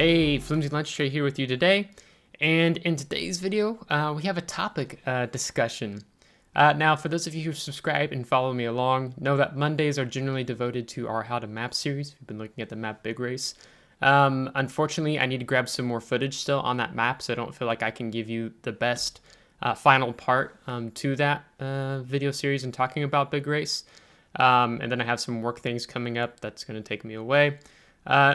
Hey, FlimsyLunchTray here with you today, and in today's video, we have a topic discussion. Now, for those of you who subscribe and follow me along, know that Mondays are generally devoted to our How to Map series. We've been looking at the map Big Race. Unfortunately, I need to grab some more footage still on that map, so I don't feel like I can give you the best final part to that video series and talking about Big Race. And then I have some work things coming up that's going to take me away.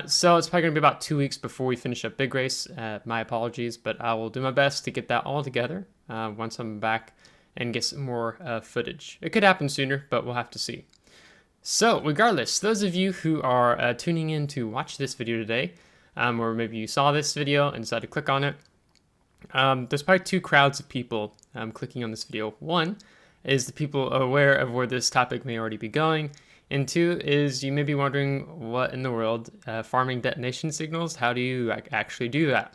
So it's probably going to be about 2 weeks before we finish up Big Race. My apologies, but I will do my best to get that all together once I'm back and get some more footage. It could happen sooner, but we'll have to see. So regardless, those of you who are tuning in to watch this video today, or maybe you saw this video and decided to click on it, there's probably two crowds of people clicking on this video. One is the people aware of where this topic may already be going. And two is you may be wondering what in the world, farming detonation signals, how do you actually do that?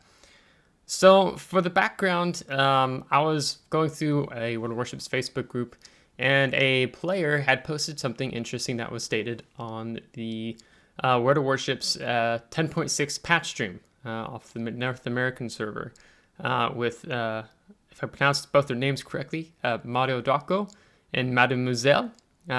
So for the background, I was going through a World of Warships Facebook group and a player had posted something interesting that was stated on the World of Warships 10.6 patch stream off the North American server with, if I pronounced both their names correctly, Mario Dacco and Mademoiselle.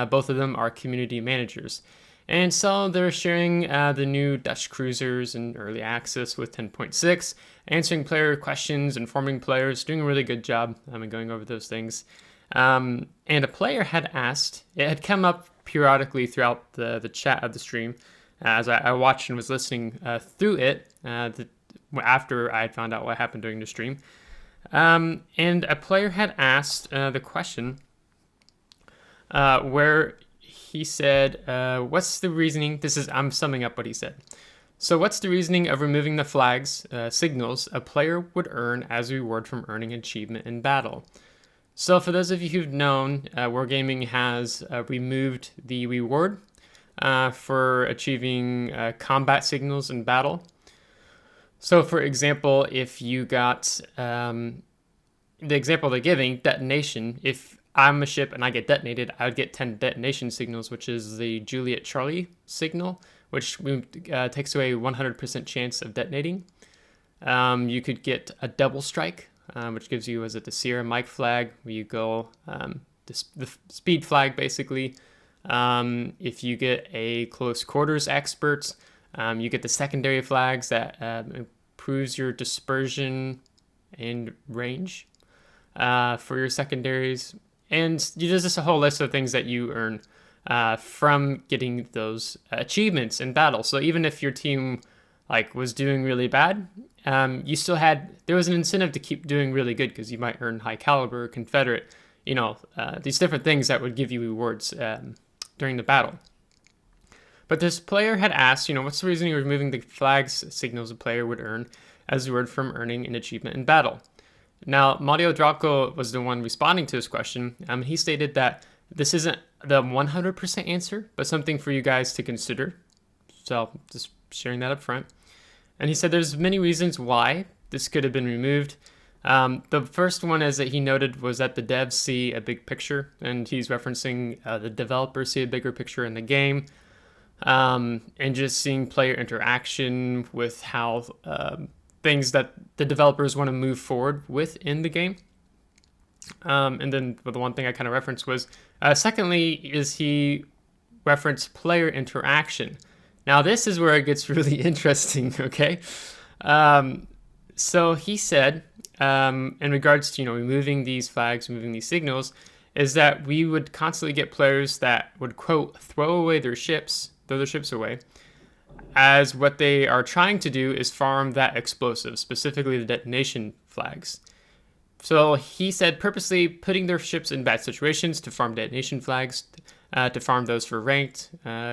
Both of them are community managers. And so they're sharing the new Dutch cruisers in early access with 10.6, answering player questions, informing players, doing a really good job going over those things. And a player had asked, it had come up periodically throughout the chat of the stream as I watched and was listening through it after I had found out what happened during the stream. And a player had asked the question, where he said, what's the reasoning? I'm summing up what he said. So what's the reasoning of removing the flags, signals a player would earn as a reward from earning achievement in battle? So for those of you who've known, Wargaming has removed the reward for achieving combat signals in battle. So for example, if you got, the example they're giving, detonation, if I'm a ship and I get detonated, I would get 10 detonation signals, which is the Juliet Charlie signal, which takes away 100% chance of detonating. You could get a double strike, which gives you, the Sierra Mike flag, where you go, the speed flag basically. If you get a close quarters expert, you get the secondary flags that improves your dispersion and range for your secondaries. And there's just a whole list of things that you earn from getting those achievements in battle. So even if your team was doing really bad, you still there was an incentive to keep doing really good because you might earn high caliber, Confederate, these different things that would give you rewards during the battle. But this player had asked, what's the reason you're removing the flags signals a player would earn as a reward from earning an achievement in battle? Now, Mario Dacco was the one responding to this question. He stated that this isn't the 100% answer, but something for you guys to consider. So just sharing that up front. And he said there's many reasons why this could have been removed. The first one is that he noted was that the devs see a big picture, and he's referencing the developers see a bigger picture in the game. And just seeing player interaction with how things that the developers want to move forward with in the game. And then the one thing I kind of referenced was, secondly, is he referenced player interaction. Now this is where it gets really interesting, okay? So he said, in regards to, removing these flags, removing these signals, is that we would constantly get players that would, quote, throw their ships away, as what they are trying to do is farm that explosive, specifically the detonation flags. So he said purposely putting their ships in bad situations to farm detonation flags, to farm those for ranked,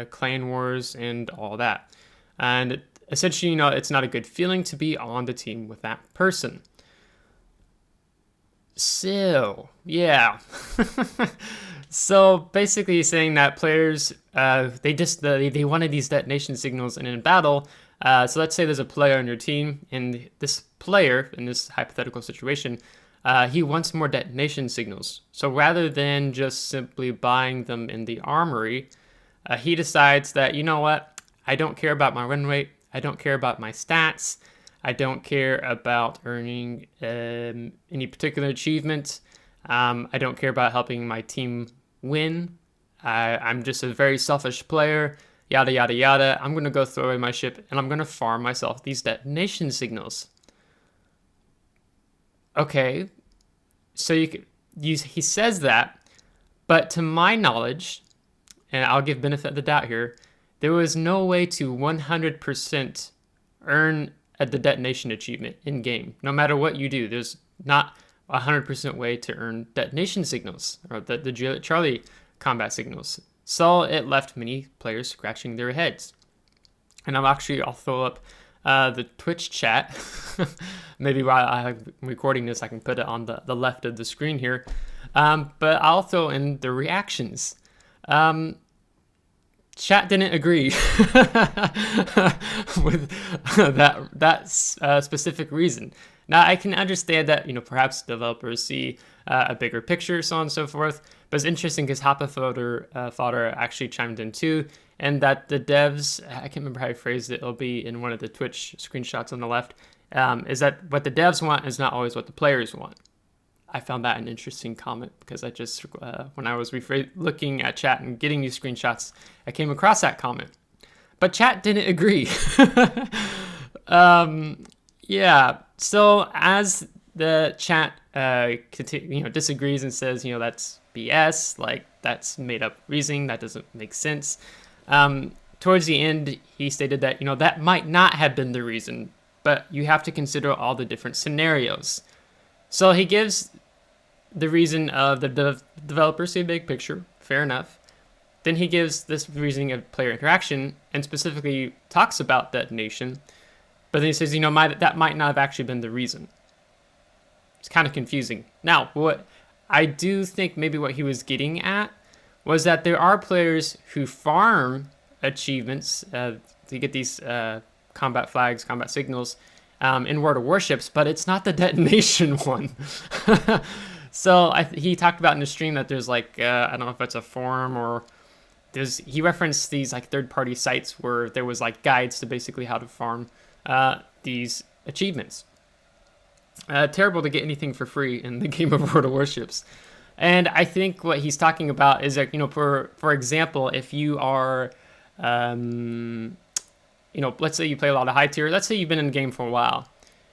clan wars, and all that. And essentially, it's not a good feeling to be on the team with that person. So, yeah. So basically he's saying that players, they wanted these detonation signals in battle. So let's say there's a player on your team, and this player, in this hypothetical situation, he wants more detonation signals. So rather than just simply buying them in the armory, he decides that, I don't care about my run rate, I don't care about my stats, I don't care about earning any particular achievement. I don't care about helping my team win. I'm just a very selfish player, yada, yada, yada. I'm going to go throw away my ship, and I'm going to farm myself these detonation signals. Okay, so he says that, but to my knowledge, and I'll give benefit of the doubt here, there was no way to 100% earn the detonation achievement in game. No matter what you do, there's not a 100% way to earn detonation signals, or the Juliet Charlie combat signals. So it left many players scratching their heads. And I'll throw up the Twitch chat. Maybe while I'm recording this, I can put it on the left of the screen here. But I'll throw in the reactions. Chat didn't agree with that specific reason. Now, I can understand that, perhaps developers see a bigger picture, so on and so forth. But it's interesting because Hoppa Fodder actually chimed in too, and that the devs, I can't remember how I phrased it, it'll be in one of the Twitch screenshots on the left, is that what the devs want is not always what the players want. I found that an interesting comment because I just, when I was looking at chat and getting these screenshots, I came across that comment. But chat didn't agree. Yeah, so as the chat disagrees and says, that's BS, like that's made up reasoning, that doesn't make sense. Towards the end, he stated that, that might not have been the reason, but you have to consider all the different scenarios. So he gives the reason of the developers see a big picture, fair enough. Then he gives this reasoning of player interaction and specifically talks about detonation. But then he says, that might not have actually been the reason. It's kind of confusing. Now, what I do think maybe what he was getting at was that there are players who farm achievements to get these combat flags, combat signals in World of Warships, but it's not the detonation one. So he talked about in the stream that there's I don't know if it's a forum or he referenced these third-party sites where there was guides to basically how to farm these achievements. Terrible to get anything for free in the game of World of Warships. And I think what he's talking about is that, for example, if you are, let's say you play a lot of high tier, let's say you've been in the game for a while.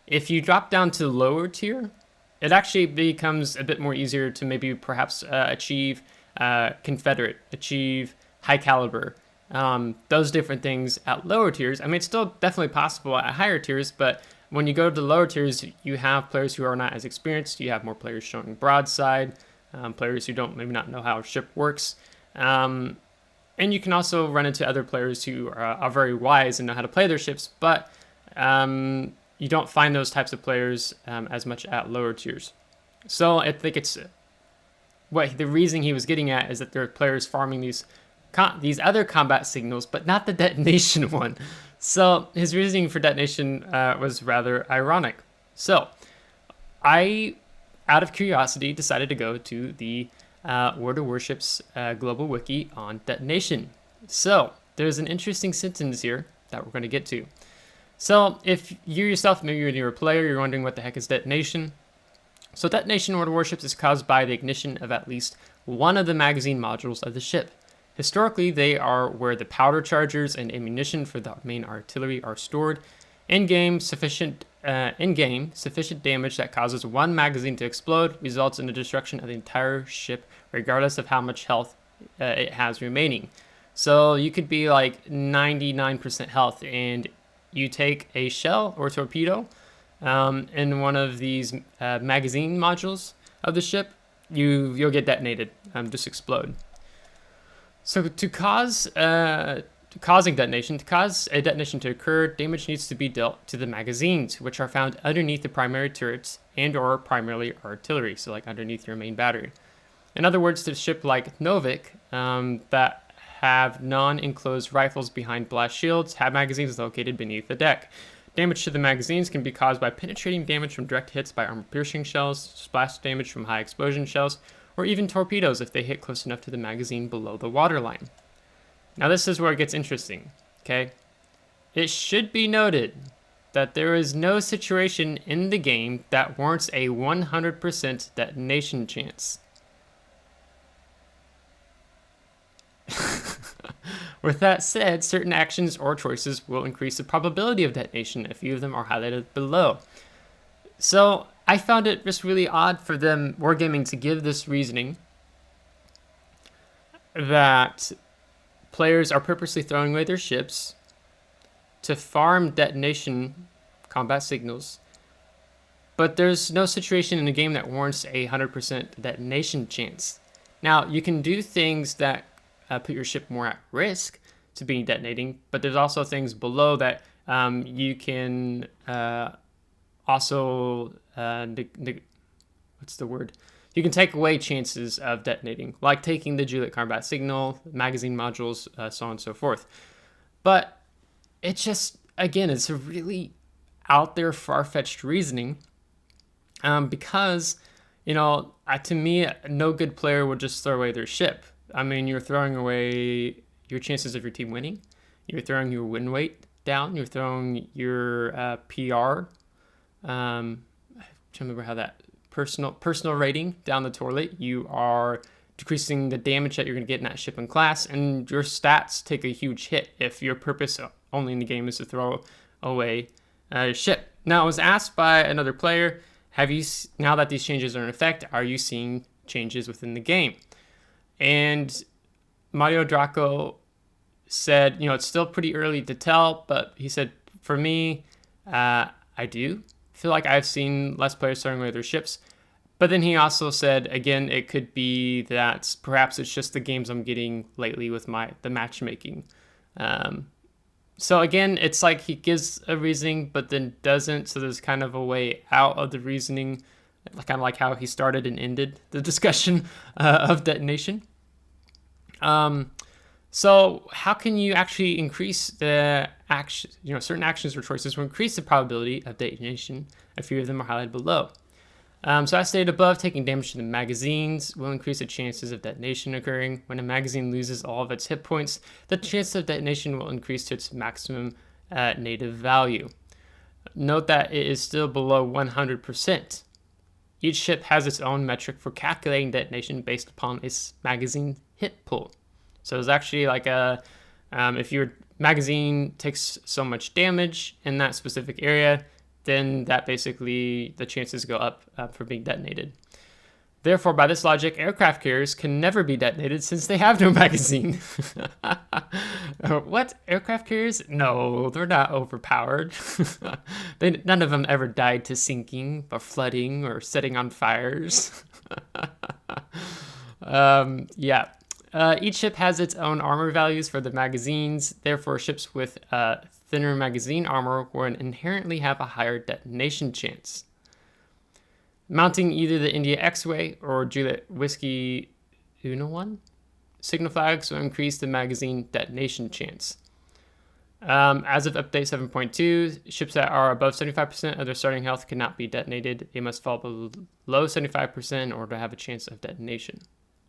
If you drop down to lower tier, it actually becomes a bit more easier to maybe perhaps achieve Confederate, achieve high caliber, those different things at lower tiers. I mean, it's still definitely possible at higher tiers, but when you go to the lower tiers, you have players who are not as experienced. You have more players showing broadside, players who don't maybe not know how a ship works. And you can also run into other players who are very wise and know how to play their ships, but you don't find those types of players as much at lower tiers. So I think it's what the reason he was getting at is that there are players farming these other combat signals, but not the detonation one. So his reasoning for detonation was rather ironic. So I, out of curiosity, decided to go to the World of Warships global wiki on detonation. So there's an interesting sentence here that we're going to get to. So if you yourself, maybe you're a player, you're wondering what the heck is detonation. So detonation in World of Warships is caused by the ignition of at least one of the magazine modules of the ship. Historically, they are where the powder chargers and ammunition for the main artillery are stored. In-game, sufficient damage that causes one magazine to explode results in the destruction of the entire ship, regardless of how much health it has remaining. So you could be 99% health, and you take a shell or torpedo in one of these magazine modules of the ship, you'll get detonated, just explode. So to cause a detonation to occur, damage needs to be dealt to the magazines, which are found underneath the primary turrets and or primarily artillery, so underneath your main battery. In other words, to a ship like Novik that have non-enclosed rifles behind blast shields have magazines located beneath the deck. Damage to the magazines can be caused by penetrating damage from direct hits by armor-piercing shells, splash damage from high-explosion shells, or even torpedoes if they hit close enough to the magazine below the waterline. Now this is where it gets interesting, okay? It should be noted that there is no situation in the game that warrants a 100% detonation chance. With that said, certain actions or choices will increase the probability of detonation. A few of them are highlighted below. So I found it just really odd for them, Wargaming, to give this reasoning that players are purposely throwing away their ships to farm detonation combat signals, but there's no situation in the game that warrants a 100% detonation chance. Now, you can do things that put your ship more at risk to being detonating, but there's also things below that you can also what's the word? You can take away chances of detonating, like taking the Juliet combat signal, magazine modules, so on and so forth. But it just, again, it's a really out there, far-fetched reasoning, because, to me, no good player would just throw away their ship. I mean, you're throwing away your chances of your team winning. You're throwing your win rate down. You're throwing your PR. I'm trying to remember how that personal rating down the toilet. You are decreasing the damage that you're going to get in that ship and class, and your stats take a huge hit if your purpose only in the game is to throw away a ship. Now, I was asked by another player, now that these changes are in effect, are you seeing changes within the game? And Mario Draco said, it's still pretty early to tell, but he said, for me, I do feel like I've seen less players throwing away their ships. But then he also said, again, it could be that perhaps it's just the games I'm getting lately with the matchmaking. So again, it's like he gives a reasoning, but then doesn't. So there's kind of a way out of the reasoning, kind of like how he started and ended the discussion of detonation. So how can you actually increase the action? Certain actions or choices will increase the probability of detonation. A few of them are highlighted below. So as stated above, taking damage to the magazines will increase the chances of detonation occurring. When a magazine loses all of its hit points, the chance of detonation will increase to its maximum native value. Note that it is still below 100%. Each ship has its own metric for calculating detonation based upon its magazine hit pool. So it's actually like if your magazine takes so much damage in that specific area, then that basically the chances go up for being detonated. Therefore, by this logic, aircraft carriers can never be detonated since they have no magazine. What? Aircraft carriers? No, they're not overpowered. None of them ever died to sinking or flooding or setting on fires. Each ship has its own armor values for the magazines. Therefore, ships with thinner magazine armor will inherently have a higher detonation chance. Mounting either the India X-Way or Juliet Whiskey Uno 1 signal flags will increase the magazine detonation chance. As of update 7.2, ships that are above 75% of their starting health cannot be detonated. They must fall below 75% in order to have a chance of detonation.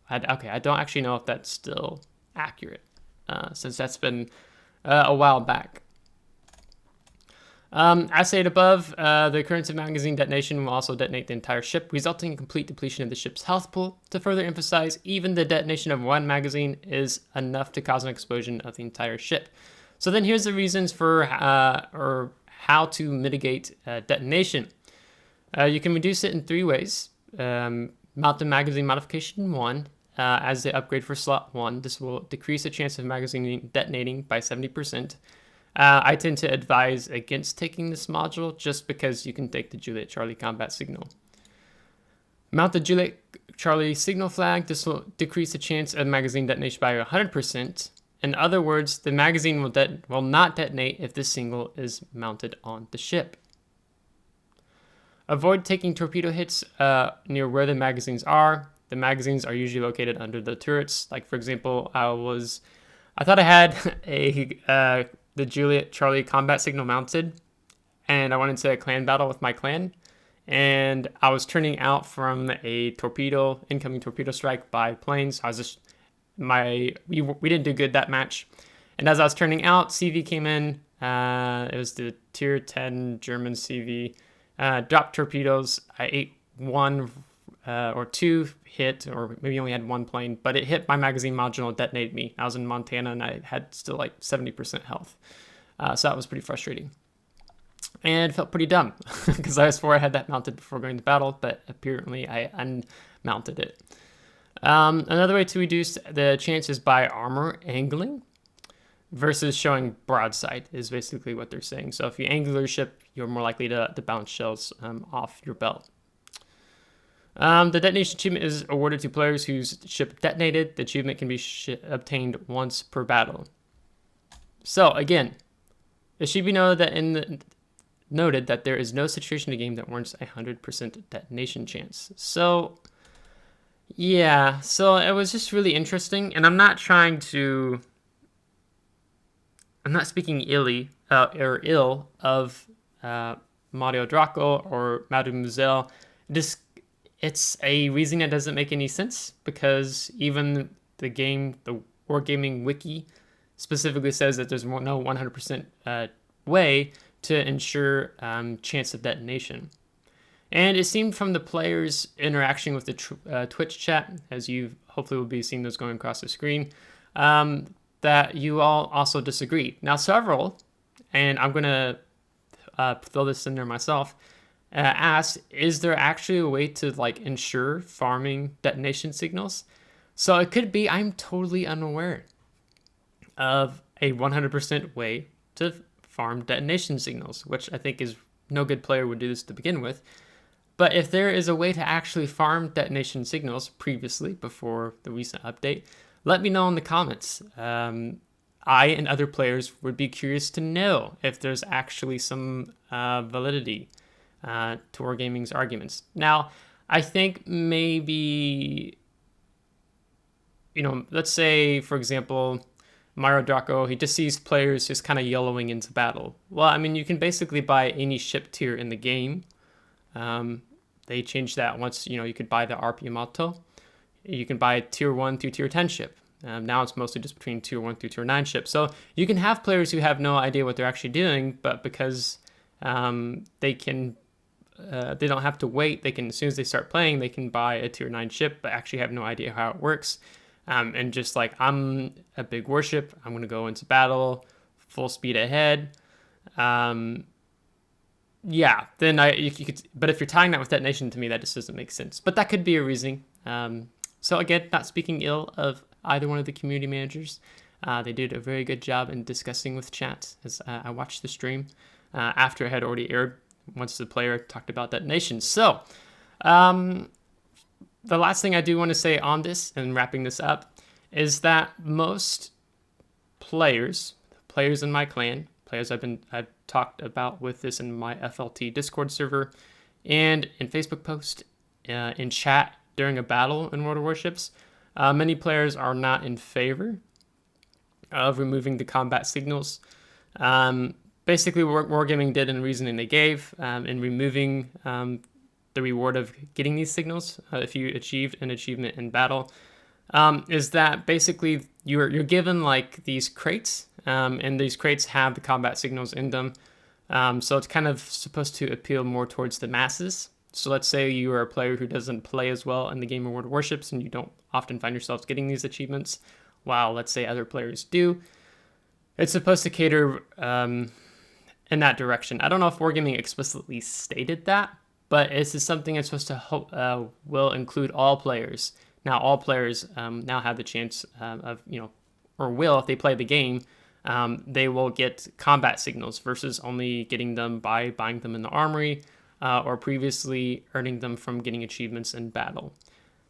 I don't actually know if that's still accurate, since that's been a while back. As stated above, the occurrence of magazine detonation will also detonate the entire ship, resulting in complete depletion of the ship's health pool. To further emphasize, even the detonation of one magazine is enough to cause an explosion of the entire ship. So then here's the reasons for or how to mitigate detonation. You can reduce it in 3 ways. Mount the magazine modification 1 as the upgrade for slot 1. This will decrease the chance of magazine detonating by 70%. I tend to advise against taking this module just because you can take the Juliet Charlie combat signal. Mount the Juliet Charlie signal flag. This will decrease the chance of magazine detonation by 100%. In other words, the magazine will not detonate if this signal is mounted on the ship. Avoid taking torpedo hits near where the magazines are. The magazines are usually located under the turrets. Like, for example, I thought I had the Juliet Charlie combat signal mounted, and I went into a clan battle with my clan, and I was turning out from a incoming torpedo strike by planes. We didn't do good that match, and as I was turning out, CV came in, It was the tier 10 German CV. Dropped torpedoes. I ate one or two hit, or maybe only had one plane, but it hit my magazine module and detonated me. I was in Montana and I had still like 70% health. So that was pretty frustrating. And it felt pretty dumb because I swore I had that mounted before going to battle, but apparently I unmounted it. Another way to reduce the chances by armor angling versus showing broadside is basically what they're saying. So if you angle your ship, you're more likely to bounce shells off your belt. The detonation achievement is awarded to players whose ship detonated. The achievement can be obtained once per battle. So again, it should be noted that there is no situation in the game that warrants a 100% detonation chance. So yeah, so it was just really interesting, and I'm not speaking ill of Mario Draco or Mademoiselle. It's a reasoning that doesn't make any sense, because even the Wargaming wiki specifically says that there's no 100% way to ensure chance of detonation. And it seemed from the players' interaction with the Twitch chat, as you hopefully will be seeing those going across the screen, that you all also disagree. Now, several, and I'm going to throw this in there myself, asked, is there actually a way to ensure farming detonation signals? So it could be I'm totally unaware of a 100% way to farm detonation signals, which I think is no good player would do this to begin with. But if there is a way to actually farm detonation signals before the recent update, let me know in the comments. I and other players would be curious to know if there's actually some validity to Wargaming's arguments. Now, I think maybe, let's say, for example, Mario Draco, he just sees players just kind of yellowing into battle. Well, I mean, you can basically buy any ship tier in the game. They changed that once, you could buy the RP Motto. You can buy tier 1 through tier 10 ship. Now it's mostly just between tier 1 through tier 9 ship. So you can have players who have no idea what they're actually doing, but because they don't have to wait, they can, as soon as they start playing, they can buy a tier 9 ship, but actually have no idea how it works. And just like, I'm a big warship, I'm going to go into battle, full speed ahead. Yeah, then you could, but if you're tying that with detonation, to me, that just doesn't make sense. But that could be a reasoning. So again, not speaking ill of either one of the community managers. They did a very good job in discussing with chat as I watched the stream after it had already aired once the player talked about detonation. So the last thing I do want to say on this, and wrapping this up, is that most players in my clan, players I've talked about with this in my FLT Discord server, and in Facebook post, in chat during a battle in World of Warships, many players are not in favor of removing the combat signals. Basically, what Wargaming did and the reasoning they gave in removing the reward of getting these signals, if you achieved an achievement in battle, is that basically you're given like these crates, and these crates have the combat signals in them. So it's kind of supposed to appeal more towards the masses. So let's say you are a player who doesn't play as well in the game of World of Warships, and you don't often find yourselves getting these achievements, while let's say other players do. It's supposed to cater in that direction. I don't know if Wargaming explicitly stated that, but this is something that's supposed to will include all players. Now, all players now have the chance of, or will, if they play the game, they will get combat signals versus only getting them by buying them in the armory or previously earning them from getting achievements in battle.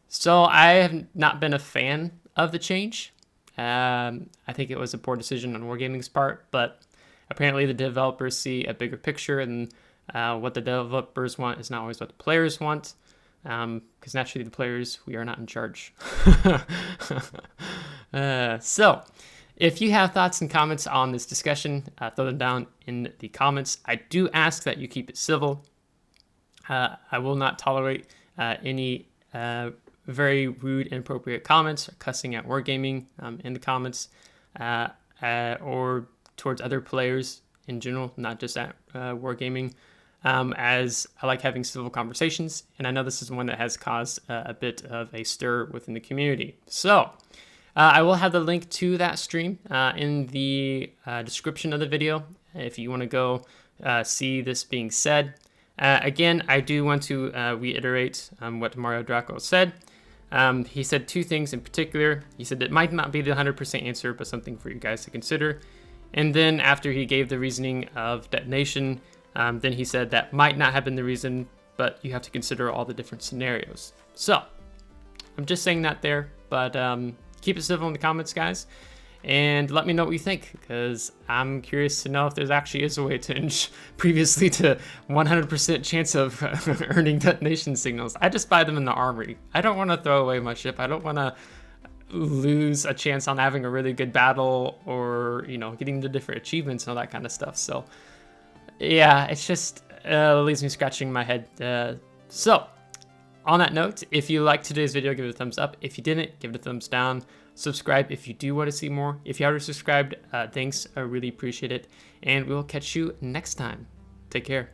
So I have not been a fan of the change. I think it was a poor decision on Wargaming's part, but apparently the developers see a bigger picture, and what the developers want is not always what the players want, because naturally the players, we are not in charge. So if you have thoughts and comments on this discussion, throw them down in the comments. I do ask that you keep it civil. I will not tolerate any very rude, inappropriate comments or cussing at Wargaming in the comments or towards other players in general, not just at Wargaming, as I like having civil conversations, and I know this is one that has caused a bit of a stir within the community. So I will have the link to that stream in the description of the video if you want to go see this being said. Again, I do want to reiterate what Mario Draco said. He said two things in particular. He said it might not be the 100% answer, but something for you guys to consider. And then after he gave the reasoning of detonation, then he said that might not have been the reason, but you have to consider all the different scenarios. So I'm just saying that there, but keep it civil in the comments, guys. And let me know what you think, because I'm curious to know if there's actually is a way to change previously to 100% chance of earning detonation signals. I just buy them in the armory. I don't want to throw away my ship. I don't want to lose a chance on having a really good battle or, you know, getting the different achievements and all that kind of stuff. So yeah, it's just leaves me scratching my head. So on that note, if you liked today's video, give it a thumbs up. If you didn't, give it a thumbs down. Subscribe if you do want to see more. If you already subscribed, thanks. I really appreciate it. And we'll catch you next time. Take care.